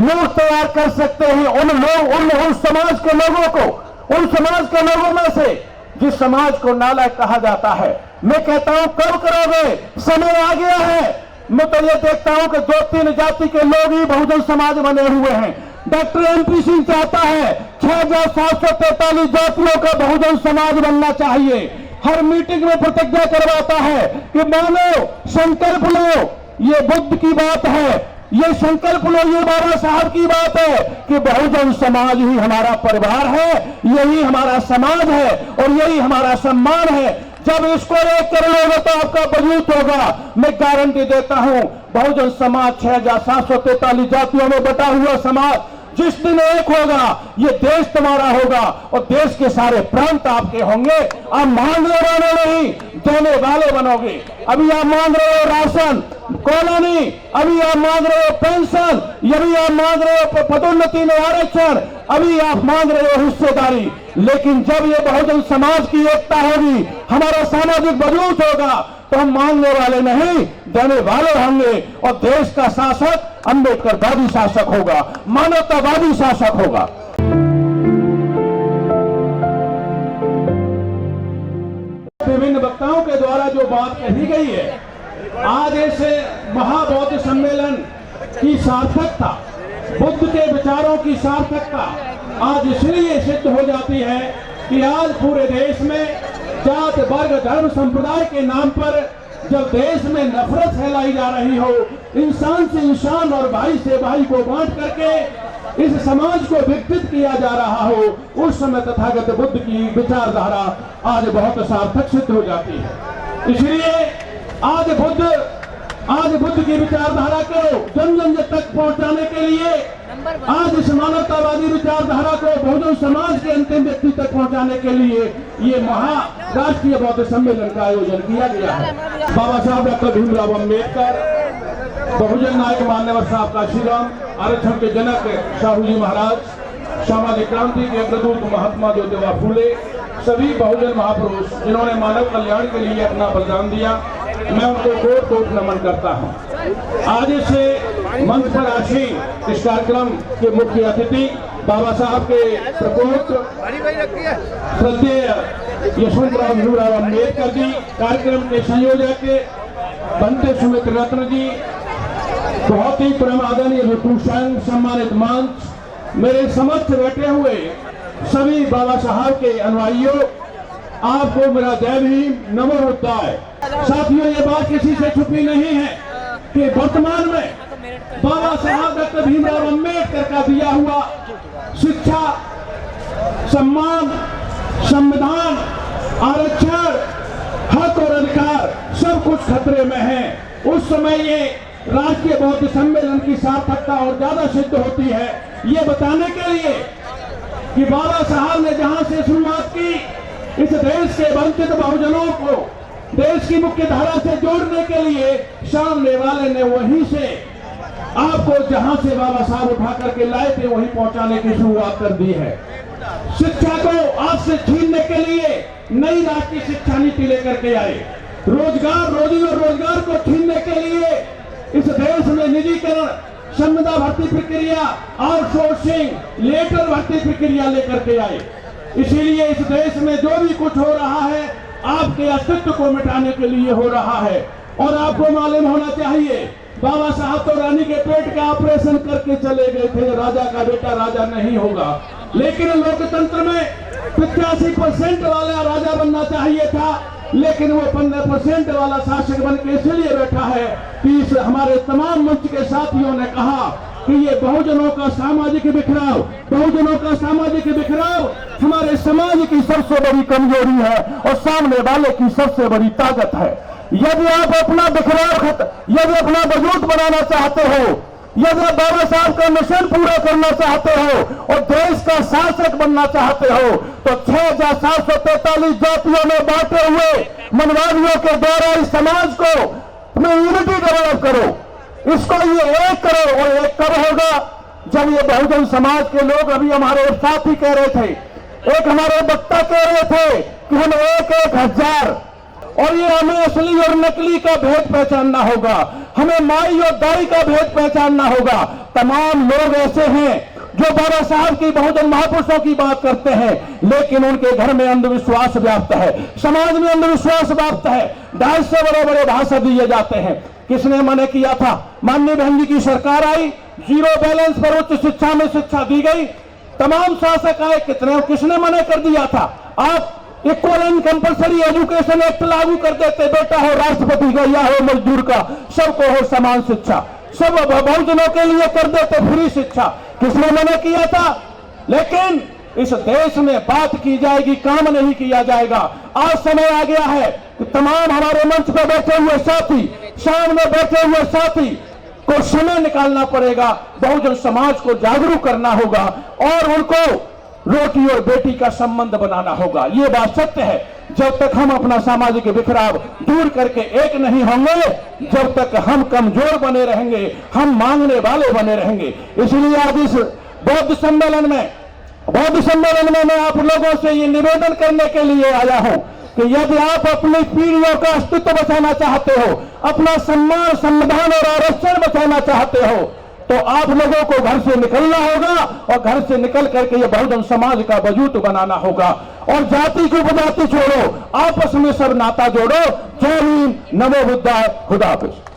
लोग तैयार कर सकते हैं उन समाज के लोगों को, उन समाज के लोगों में से जिस समाज को नालायक कहा जाता है। मैं कहता हूं कब करोगे, समय आ गया है। मैं तो ये देखता हूं कि 2-3 जाति के लोग ही बहुजन समाज बने हुए हैं। डॉक्टर MP सिंह चाहता है 6743 जातियों का बहुजन समाज बनना चाहिए। हर मीटिंग में प्रतिज्ञा करवाता है कि मानो, संकल्प लो, ये बुद्ध की बात है, ये संकल्प लो, ये बाबा साहब की बात है कि बहुजन समाज ही हमारा परिवार है, यही हमारा समाज है और यही हमारा सम्मान है। जब इसको एक कर लोगे तो आपका वजूद होगा। मैं गारंटी देता हूं, बहुजन समाज 6743 जातियों में बटा हुआ समाज जिस दिन एक होगा, ये देश तुम्हारा होगा और देश के सारे प्रांत आपके होंगे। आप मांगने वाले नहीं, देने वाले बनोगे। अभी आप मांग रहे हो राशन, कॉलोनी, अभी आप मांग रहे हो पेंशन, अभी आप मांग रहे हो पदोन्नति में आरक्षण, अभी आप मांग रहे हो हिस्सेदारी। लेकिन जब ये बहुजन समाज की एकता होगी, हमारा सामाजिक वजूद होगा, तो हम मांगने वाले नहीं, देने वाले होंगे और देश का शासक अम्बेडकरवादी शासक होगा, मानवतावादी शासक होगा। विभिन्न वक्ताओं के द्वारा जो बात कही गई है, आज ऐसे महाबौद्ध सम्मेलन की सार्थकता, बुद्ध के विचारों की सार्थकता आज इसलिए सिद्ध हो जाती है कि आज पूरे देश में जात, वर्ग, धर्म, संप्रदाय के नाम पर जब देश में नफरत फैलाई जा रही हो, इंसान से इंसान और भाई से भाई को बांट करके इस समाज को विकसित किया जा रहा हो, उस समय तथागत बुद्ध की विचारधारा आज बहुत सार्थक सिद्ध हो जाती है। इसलिए आज बुद्ध की विचारधारा को जन जन तक पहुंचाने के लिए, आज इस मानवतावादी विचारधारा को बहुजन समाज के अंतिम व्यक्ति तक पहुंचाने के लिए ये महाराष्ट्रीय बौद्ध सम्मेलन का आयोजन किया गया है। बाबा साहब डॉक्टर भीमराव अम्बेडकर, बहुजन नायक मान्यवर साहब काशीराम, आरक्षण के जनक साहू जी महाराज, सामाजिक क्रांति के अग्रदूत महात्मा ज्योतिबा फूले, सभी बहुजन महापुरुष जिन्होंने मानव कल्याण के लिए अपना बलिदान दिया, मैं उनको कोट कोट नमन करता हूं। आज इस मंच पर आसीन इस कार्यक्रम के मुख्य अतिथि बाबा साहब के प्रपुत्र श्रद्धेय यशवंतराव भीमराव अम्बेडकर जी, कार्यक्रम के संयोजक बनते सुमित रत्न जी, बहुत ही परम आदरणीय विभूषण सम्मानित मंच, मेरे समक्ष बैठे हुए सभी बाबा साहब के अनुयायियों, आपको मेरा जय भीम, नमो बुद्धाय। साथियों, ये बात किसी से छुपी नहीं है कि वर्तमान में बाबा साहब डॉक्टर भीमराव अम्बेडकर का दिया हुआ शिक्षा, सम्मान, संविधान, आरक्षण, हक और अधिकार सब कुछ खतरे में है। उस समय ये राष्ट्रीय बौद्ध सम्मेलन की सार्थकता और ज्यादा सिद्ध होती है, ये बताने के लिए कि बाबा साहब ने जहां से शुरुआत की, इस देश के वंचित बहुजनों को देश की मुख्य धारा से जोड़ने के लिए सामने वाले ने वहीं से आपको जहां से बाबा साहब उठा करके लाए थे वहीं पहुंचाने की शुरुआत कर दी है। शिक्षा को आपसे छीनने के लिए नई राष्ट्रीय शिक्षा नीति लेकर के आए। रोजगार, रोजी और रोजगार को छीनने के लिए इस देश में निजीकरण, संविदा भर्ती प्रक्रिया, आउटसोर्सिंग, लेटर भर्ती प्रक्रिया लेकर के आए। इसीलिए इस देश में जो भी कुछ हो रहा है आपके अस्तित्व को मिटाने के लिए हो रहा है। और आपको मालूम होना चाहिए, बाबा साहब तो रानी के पेट का ऑपरेशन करके चले गए थे, राजा का बेटा राजा नहीं होगा। लेकिन लोकतंत्र में 85% वाला राजा बनना चाहिए था, लेकिन वो 15% वाला शासक बन के इसलिए बैठा है कि हमारे तमाम मंच के साथियों ने कहा कि ये बहुजनों का सामाजिक बिखराव, बहुजनों का सामाजिक बिखराव हमारे समाज की सबसे बड़ी कमजोरी है और सामने वाले की सबसे बड़ी ताकत है। यदि आप अपना बिखराव, यदि अपना वजूद बनाना चाहते हो, यदि आप बाबा साहब का मिशन पूरा करना चाहते हो और देश का शासक बनना चाहते हो, तो 6743 जातियों में बांटे हुए मनवादियों के द्वारा इस समाज को यूनिटी डेवलप करो, इसको ये एक करो। और एक कब होगा जब ये बहुजन समाज के लोग, अभी हमारे साथी कह रहे थे, एक हमारे वक्ता कह रहे थे कि हम 1-1 हजार और ये हमें असली और नकली का भेद पहचानना होगा, हमें माई और दाई का भेद पहचानना होगा। तमाम लोग ऐसे हैं जो बाबा साहब की, बहुजन महापुरुषों की बात करते हैं, लेकिन उनके घर में अंधविश्वास व्याप्त है, समाज में अंधविश्वास व्याप्त है। 250 बड़े बड़े भाषण दिए जाते हैं। किसने मना किया था? माननीय बहन जी की सरकार आई, जीरो बैलेंस पर उच्च शिक्षा में शिक्षा दी गई। तमाम शासक आए, किसने मना कर दिया था? आप equal and compulsory education act लागू कर देते, बेटा हो राष्ट्रपति का या हो मजदूर का, सबको हो समान शिक्षा, सब बहुजनों के लिए कर देते फ्री शिक्षा। किसने मना किया था? लेकिन इस देश में बात की जाएगी, काम नहीं किया जाएगा। आज समय आ गया है कि तमाम हमारे मंच पर बैठे हुए साथी, सामने बैठे हुए साथी को समय निकालना पड़ेगा, बहुजन समाज को जागरूक करना होगा और उनको रोटी और बेटी का संबंध बनाना होगा। ये बात सत्य है। जब तक हम अपना सामाजिक बिखराव दूर करके एक नहीं होंगे, जब तक हम कमजोर बने रहेंगे, हम मांगने वाले बने रहेंगे। इसलिए आज इस बौद्ध सम्मेलन में मैं आप लोगों से ये निवेदन करने के लिए आया हूं कि यदि आप अपनी पीढ़ियों का अस्तित्व बचाना चाहते हो, अपना सम्मान, संविधान और आरक्षण बचाना चाहते हो, तो आप लोगों को घर से निकलना होगा और घर से निकल करके ये बहुजन समाज का वजूद बनाना होगा। और जाति को उपजाति छोड़ो, आपस में सब नाता जोड़ो। जय हिंद, नमो बुद्धाय, खुदा हाफिज।